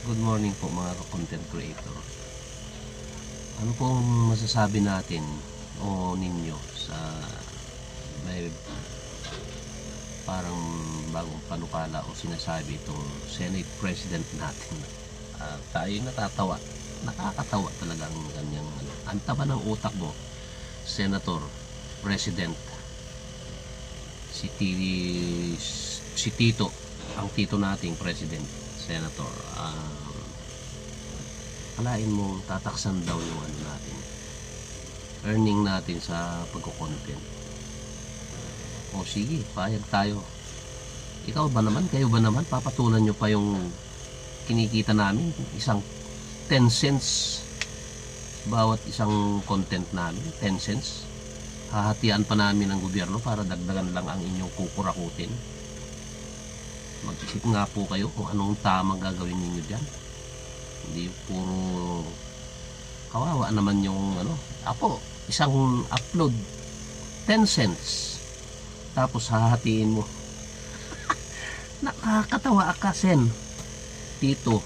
Good morning po mga content creator. Ano pong masasabi natin o ninyo sa may parang bagong panukala o sinasabi itong Senate President natin? Tayo natatawa. Nakakatawa talaga ang ganyang ang taba ng utak mo, Senator, President, si Tito, ang Tito nating President, Senator. Alain mo tataksan daw yung ano natin, earning natin sa pagko-content. O sige, payag tayo. Ikaw ba naman, kayo ba naman, papatulan nyo pa yung kinikita namin, isang 10 cents bawat isang content namin, 10 cents. Hahatian pa namin ng gobyerno para dagdagan lang ang inyong kukurakutin. Mag-isip nga po kayo kung anong tamang gagawin ninyo dyan. Hindi puro kawawa naman yung Apo, isang upload 10 cents tapos hahatiin mo. Nakakatawa ka, Sen Tito.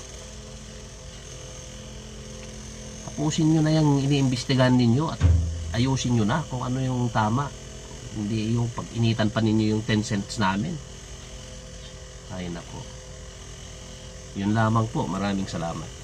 Tapusin nyo na yung iniimbestigahan ninyo at ayusin nyo na kung ano yung tama. Hindi yung pag-initan pa ninyo yung 10 cents namin. Ay nako. Yun lamang po. Maraming salamat.